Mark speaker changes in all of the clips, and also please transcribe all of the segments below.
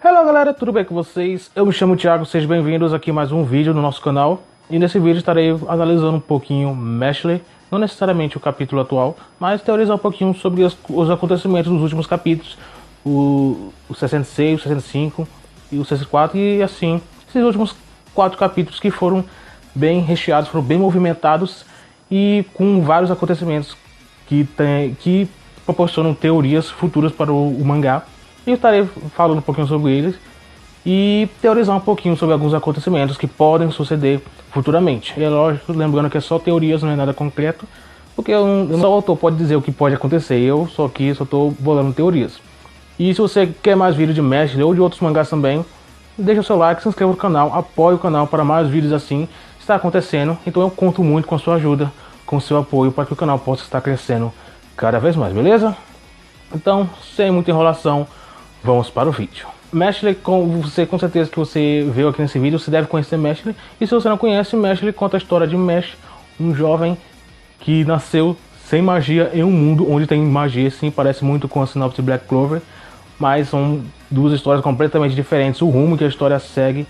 Speaker 1: Hello galera, tudo bem com vocês? Eu me chamo Thiago, sejam bem-vindos aqui a mais um vídeo no nosso canal. E nesse vídeo estarei analisando um pouquinho Mashley, não necessariamente o capítulo atual, mas teorizar um pouquinho sobre os acontecimentos dos últimos capítulos, o 66, o 65 e o 64 e assim, esses últimos 4 capítulos que foram bem recheados, foram bem movimentados e com vários acontecimentos que proporcionam teorias futuras para o mangá. E eu estarei falando um pouquinho sobre eles e teorizar um pouquinho sobre alguns acontecimentos que podem suceder futuramente. É lógico, lembrando que é só teorias, não é nada concreto, porque só o autor pode dizer o que pode acontecer, eu só estou bolando teorias. E se você quer mais vídeos de Mashley ou de outros mangás também, deixa o seu like, se inscreva no canal, apoie o canal para mais vídeos assim. Está acontecendo, então eu conto muito com a sua ajuda, com o seu apoio para que o canal possa estar crescendo cada vez mais, beleza? Então, sem muita enrolação, vamos para o vídeo. Mashley, com certeza que você viu aqui nesse vídeo, você deve conhecer Mashley. E se você não conhece, Mashley conta a história de Mash, um jovem que nasceu sem magia em um mundo onde tem magia. Sim, parece muito com a sinopse de Black Clover, mas são duas histórias completamente diferentes. O rumo que a história segue,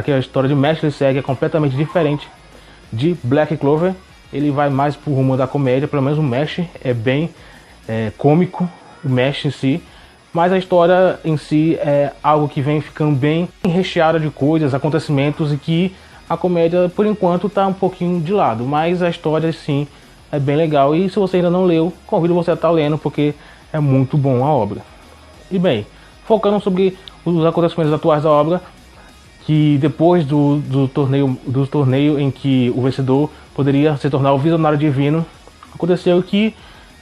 Speaker 1: que a história de Mashley segue é completamente diferente de Black Clover. Ele vai mais pro rumo da comédia, pelo menos o Mash é bem cômico, o Mash em si. Mas a história em si é algo que vem ficando bem recheada de coisas, acontecimentos, e que a comédia, por enquanto, está um pouquinho de lado. Mas a história, sim, é bem legal. E se você ainda não leu, convido você a estar lendo, porque é muito bom a obra. E bem, focando sobre os acontecimentos atuais da obra, que depois do torneio em que o vencedor poderia se tornar o Visionário Divino, aconteceu que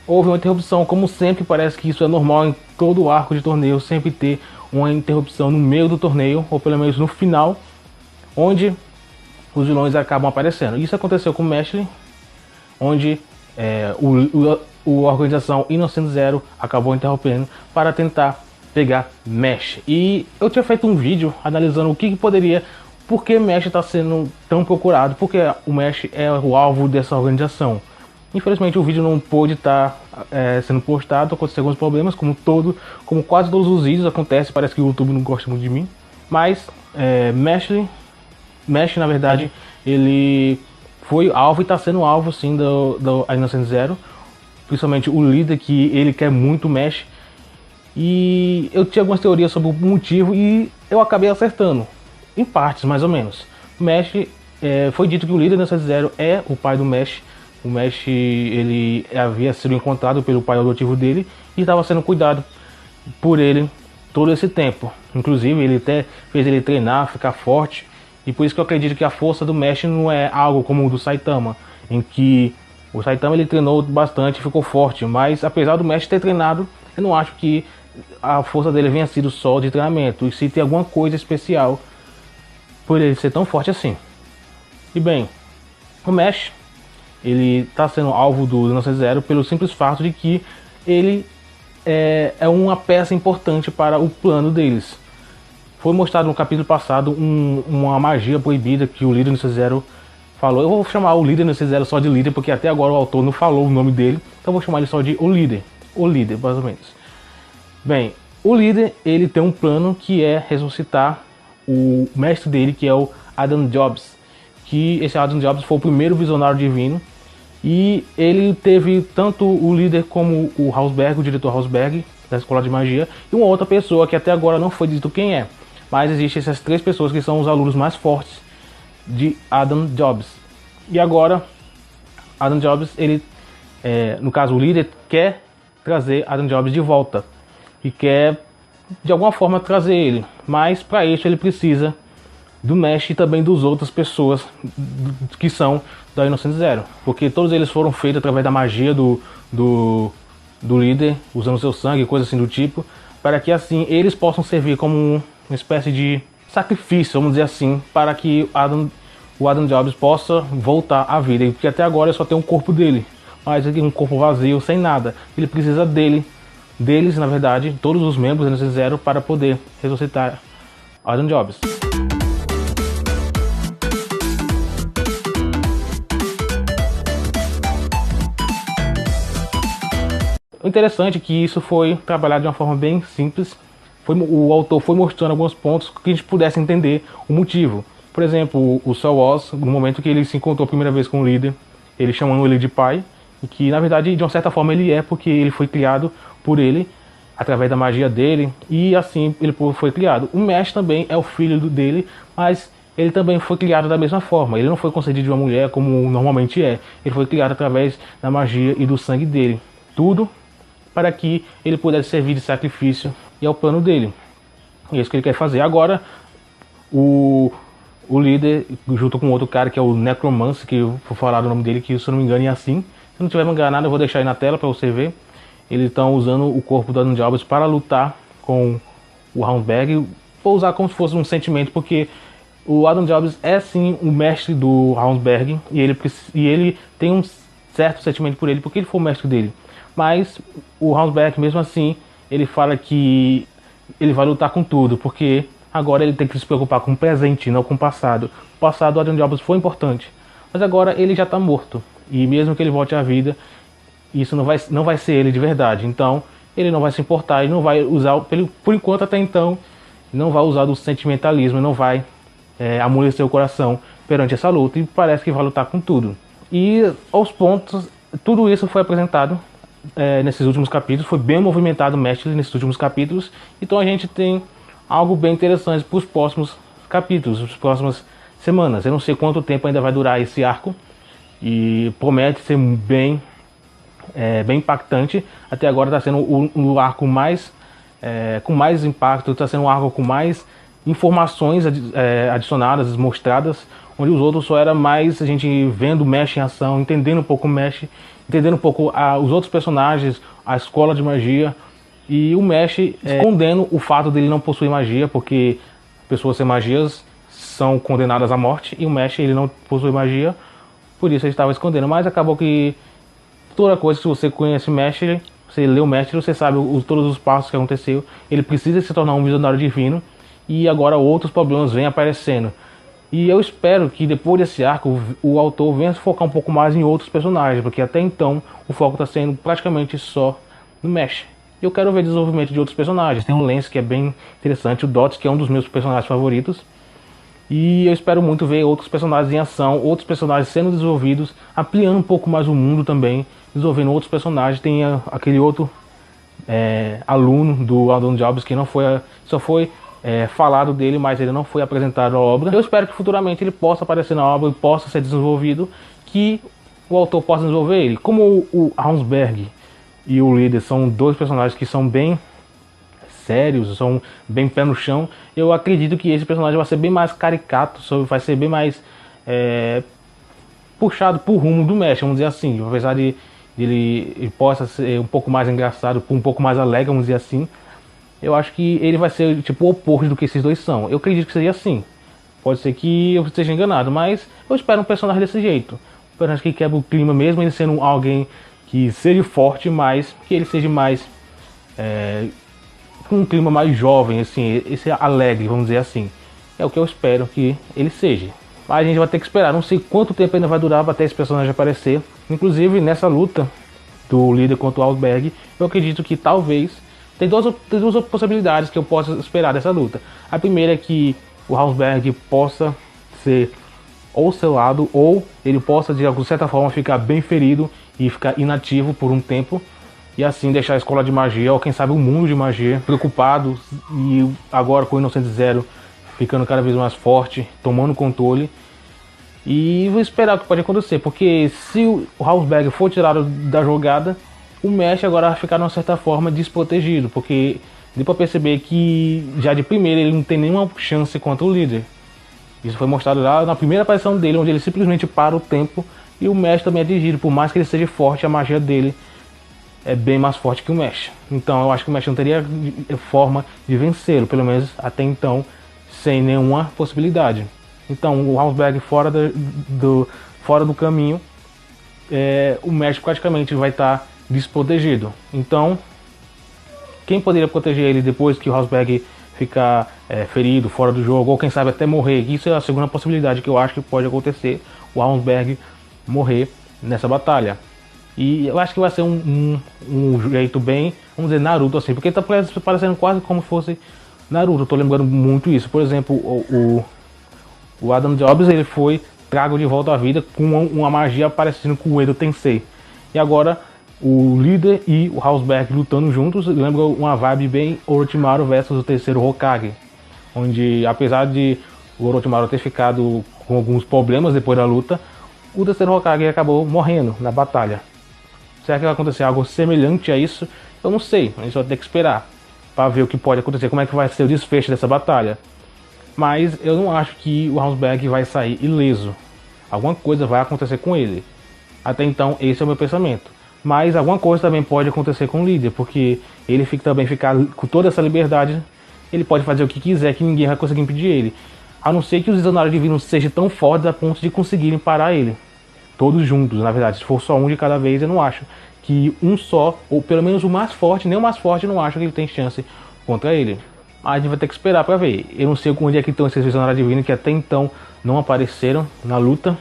Speaker 1: houve uma interrupção. Como sempre, parece que isso é normal em todo o arco de torneio, sempre ter uma interrupção no meio do torneio, ou pelo menos no final, onde os vilões acabam aparecendo. Isso aconteceu com Mashley, onde a organização Innocent Zero acabou interrompendo para tentar pegar Mash. E eu tinha feito um vídeo analisando por que Mash está sendo tão procurado, porque o Mash é o alvo dessa organização. Infelizmente o vídeo não pôde estar sendo postado, aconteceram alguns problemas, como quase todos os vídeos acontece, parece que o YouTube não gosta muito de mim. Mas Mash, na verdade, ele foi alvo e está sendo alvo sim do Innocent Zero, principalmente o líder, que ele quer muito Mash. E eu tinha algumas teorias sobre o motivo e eu acabei acertando, em partes mais ou menos. Mash, foi dito que o líder do Innocent Zero é o pai do Mash. O Mash, ele havia sido encontrado pelo pai adotivo dele e estava sendo cuidado por ele todo esse tempo. Inclusive, ele até fez ele treinar, ficar forte. E por isso que eu acredito que a força do Mash não é algo como o do Saitama, em que o Saitama ele treinou bastante e ficou forte. Mas apesar do Mash ter treinado, eu não acho que a força dele venha sido só de treinamento, e se tem alguma coisa especial por ele ser tão forte assim. E bem, o Mash, ele está sendo alvo do Innocent Zero pelo simples fato de que ele é uma peça importante para o plano deles. Foi mostrado no capítulo passado uma magia proibida que o líder do Innocent Zero falou. Eu vou chamar o líder do Innocent Zero só de líder, porque até agora o autor não falou o nome dele, então eu vou chamar ele só de o líder, mais ou menos. Bem, o líder, ele tem um plano que é ressuscitar o mestre dele, que é o Adam Jobs. Que esse Adam Jobs foi o primeiro Visionário Divino. E ele teve tanto o líder como o Hausberg, o diretor Hausberg, da Escola de Magia, e uma outra pessoa que até agora não foi dito quem é. Mas existem essas 3 pessoas que são os alunos mais fortes de Adam Jobs. E agora, Adam Jobs, ele, no caso o líder, quer trazer Adam Jobs de volta. E quer, de alguma forma, trazer ele. Mas para isso ele precisa do Mash e também das outras pessoas que são da Innocent Zero, porque todos eles foram feitos através da magia do líder, usando seu sangue, coisa assim do tipo, para que assim eles possam servir como uma espécie de sacrifício, vamos dizer assim, para que o Adam Jobs possa voltar à vida, porque até agora só tem um corpo dele, mas ele tem um corpo vazio, sem nada. Ele precisa deles, na verdade, todos os membros da Innocent Zero, para poder ressuscitar Adam Jobs. O interessante é que isso foi trabalhado de uma forma bem simples, o autor foi mostrando alguns pontos que a gente pudesse entender o motivo. Por exemplo, o Star Wars, no momento que ele se encontrou a primeira vez com o líder, ele chamando ele de pai, e que na verdade de uma certa forma ele é, porque ele foi criado por ele, através da magia dele, e assim ele foi criado. O Mesh também é o filho dele, mas ele também foi criado da mesma forma. Ele não foi concedido de uma mulher como normalmente é. Ele foi criado através da magia e do sangue dele. Tudo para que ele pudesse servir de sacrifício, e é o plano dele. É isso que ele quer fazer. Agora, o líder, junto com outro cara que é o Necromancer, que eu vou falar do nome dele, que se eu não me engano é assim. Se não tiver me enganado, eu vou deixar aí na tela para você ver. Eles estão usando o corpo do Adam Jobs para lutar com o Rausberg. Vou usar como se fosse um sentimento, porque o Adam Jobs é sim o mestre do Rausberg, e ele tem um certo sentimento por ele, porque ele foi o mestre dele. Mas o Rausberg, mesmo assim, ele fala que ele vai lutar com tudo, porque agora ele tem que se preocupar com o presente, não com o passado. O passado do Adam Jobs foi importante, mas agora ele já está morto, e mesmo que ele volte à vida, isso não vai ser ele de verdade. Então ele não vai se importar, ele não vai usar, por enquanto até então, não vai usar do sentimentalismo, não vai amolecer o coração perante essa luta, e parece que vai lutar com tudo. E aos pontos, tudo isso foi apresentado nesses últimos capítulos, foi bem movimentado o Mestre nesses últimos capítulos, então a gente tem algo bem interessante para os próximos capítulos, as próximas semanas. Eu não sei quanto tempo ainda vai durar esse arco, e promete ser bem impactante. Até agora está sendo o arco com mais impacto, está sendo um arco com mais informações adicionadas, mostradas, onde os outros só era mais a gente vendo o Mesh em ação, entendendo um pouco o Mesh, entendendo um pouco os outros personagens, a escola de magia, e o Mesh escondendo o fato dele não possuir magia, porque pessoas sem magias são condenadas à morte, e o Mesh ele não possui magia, por isso ele estava escondendo. Mas acabou que toda coisa, se você conhece o Mestre, você lê o Mestre, você sabe todos os passos que aconteceu. Ele precisa se tornar um visionário divino, e agora outros problemas vêm aparecendo. E eu espero que depois desse arco o autor venha se focar um pouco mais em outros personagens, porque até então o foco está sendo praticamente só no Mesh. Eu quero ver desenvolvimento de outros personagens. Tem o Lance, que é bem interessante, o Dots, que é um dos meus personagens favoritos. E eu espero muito ver outros personagens em ação, outros personagens sendo desenvolvidos, ampliando um pouco mais o mundo também, desenvolvendo outros personagens. Tem aquele outro aluno do Adam Jobs que não foi, só foi falado dele, mas ele não foi apresentado à obra. Eu espero que futuramente ele possa aparecer na obra e possa ser desenvolvido, que o autor possa desenvolver ele. Como o Rausberg e o líder são dois personagens que são bem sérios, são bem pé no chão, eu acredito que esse personagem vai ser bem mais caricato, vai ser bem mais puxado pro rumo do Mesh, vamos dizer assim. Apesar de ele possa ser um pouco mais engraçado, um pouco mais alegre, vamos dizer assim, eu acho que ele vai ser tipo o oposto do que esses dois são. Eu acredito que seria assim. Pode ser que eu esteja enganado, mas eu espero um personagem desse jeito. Um personagem que quebra o clima, mesmo ele sendo alguém que seja forte, mas que ele seja mais com um clima mais jovem, assim, esse alegre, vamos dizer assim. É o que eu espero que ele seja. Mas a gente vai ter que esperar, não sei quanto tempo ainda vai durar até esse personagem aparecer. Inclusive, nessa luta do líder contra o Rausberg, eu acredito que talvez... Tem duas possibilidades que eu possa esperar dessa luta. A primeira é que o Rausberg possa ser ou selado, ou ele possa, de certa forma, ficar bem ferido e ficar inativo por um tempo, e assim deixar a escola de magia, ou quem sabe o mundo de magia, preocupado, e agora com o Inocente Zero ficando cada vez mais forte, tomando controle. E vou esperar o que pode acontecer, porque se o Rausberg for tirado da jogada, o Mesh agora vai ficar de uma certa forma desprotegido, porque deu pra perceber que já de primeira ele não tem nenhuma chance contra o líder. Isso foi mostrado lá na primeira aparição dele, onde ele simplesmente para o tempo, e o Mesh também é dirigido, por mais que ele seja forte, a magia dele é bem mais forte que o Mesh. Então eu acho que o Mesh não teria forma de vencê-lo, pelo menos até então, sem nenhuma possibilidade. Então o Rausberg fora do caminho, o Mesh praticamente vai estar desprotegido. Então quem poderia proteger ele depois que o Rausberg ficar ferido, fora do jogo, ou quem sabe até morrer? Isso é a segunda possibilidade que eu acho que pode acontecer, o Rausberg morrer nessa batalha. E eu acho que vai ser um jeito bem, vamos dizer, Naruto assim, porque tá parecendo quase como se fosse Naruto. Eu tô lembrando muito isso. Por exemplo, o Adam Jobs, ele foi trago de volta à vida com uma magia parecendo com o Edo Tensei. E agora o líder e o Hausberg lutando juntos lembra uma vibe bem Orochimaru versus o terceiro Hokage, onde apesar de o Orochimaru ter ficado com alguns problemas depois da luta, o terceiro Hokage acabou morrendo na batalha. Será que vai acontecer algo semelhante a isso? Eu não sei, a gente vai ter que esperar para ver o que pode acontecer, como é que vai ser o desfecho dessa batalha. Mas eu não acho que o Hausberg vai sair ileso. Alguma coisa vai acontecer com ele. Até então, esse é o meu pensamento. Mas alguma coisa também pode acontecer com o líder, porque ele também ficar com toda essa liberdade, ele pode fazer o que quiser, que ninguém vai conseguir impedir ele. A não ser que os Visionários Divinos sejam tão fortes a ponto de conseguirem parar ele. Todos juntos, na verdade. Se for só um de cada vez, eu não acho que um só, ou pelo menos o mais forte, nem o mais forte, eu não acho que ele tem chance contra ele. Mas a gente vai ter que esperar pra ver. Eu não sei onde é que estão esses Visionários Divinos que até então não apareceram na luta.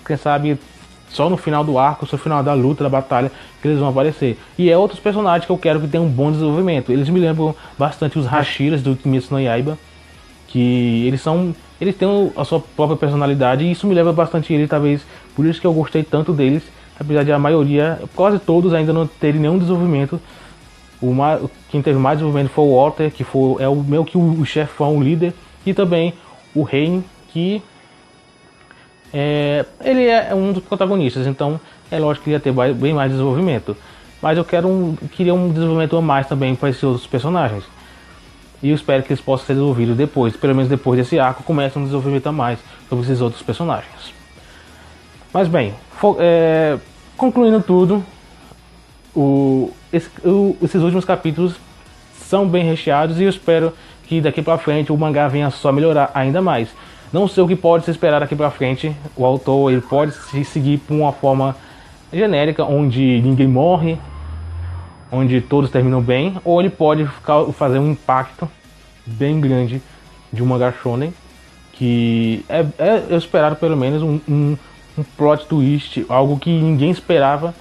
Speaker 1: Quem sabe só no final do arco, só no final da luta, da batalha, que eles vão aparecer. E é outros personagens que eu quero que tenham um bom desenvolvimento. Eles me lembram bastante os Hashiras do Kimetsu no Yaiba, que eles têm a sua própria personalidade, e isso me lembra bastante ele, talvez por isso que eu gostei tanto deles, apesar de a maioria, quase todos ainda não terem nenhum desenvolvimento. Quem teve mais desenvolvimento foi o Walter, que é o meio que o chefão, o líder, e também o Rein, que ele é um dos protagonistas, então é lógico que ia ter bem mais desenvolvimento. Mas eu queria um desenvolvimento a mais também para esses outros personagens. E eu espero que eles possam ser desenvolvidos depois, pelo menos depois desse arco, comece um desenvolvimento a mais sobre esses outros personagens. Mas bem, concluindo tudo, esses últimos capítulos são bem recheados e eu espero que daqui pra frente o mangá venha só melhorar ainda mais. Não sei o que pode se esperar daqui pra frente. O autor ele pode se seguir por uma forma genérica, onde ninguém morre, onde todos terminam bem, ou ele pode fazer um impacto bem grande de um mangá shonen, que eu esperava pelo menos um plot twist, algo que ninguém esperava,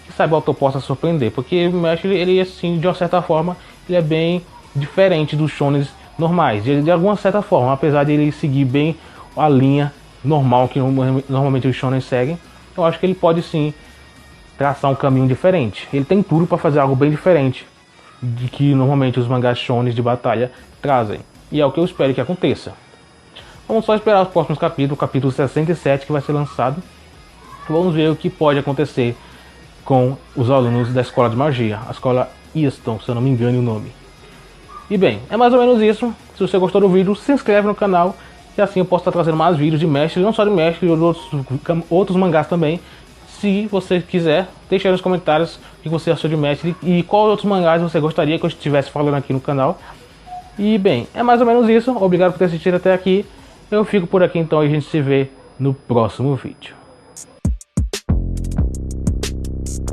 Speaker 1: que sabe o autor possa surpreender, porque o Mesh ele assim, de uma certa forma, ele é bem diferente dos shonens normais, de alguma certa forma, apesar de ele seguir bem a linha normal que normalmente os shonen seguem, eu acho que ele pode sim traçar um caminho diferente. Ele tem tudo para fazer algo bem diferente de que normalmente os mangás shonen de batalha trazem. E é o que eu espero que aconteça. Vamos só esperar os próximos capítulos, o capítulo 67 que vai ser lançado. Vamos ver o que pode acontecer com os alunos da escola de magia, a escola Easton, se eu não me engano o nome. E bem, é mais ou menos isso. Se você gostou do vídeo, se inscreve no canal, e assim eu posso estar trazendo mais vídeos de Mestre, não só de Mestre, de outros mangás também. Se você quiser, deixe aí nos comentários o que você achou de Mestre e quais outros mangás você gostaria que eu estivesse falando aqui no canal. E bem, é mais ou menos isso. Obrigado por ter assistido até aqui. Eu fico por aqui então e a gente se vê no próximo vídeo.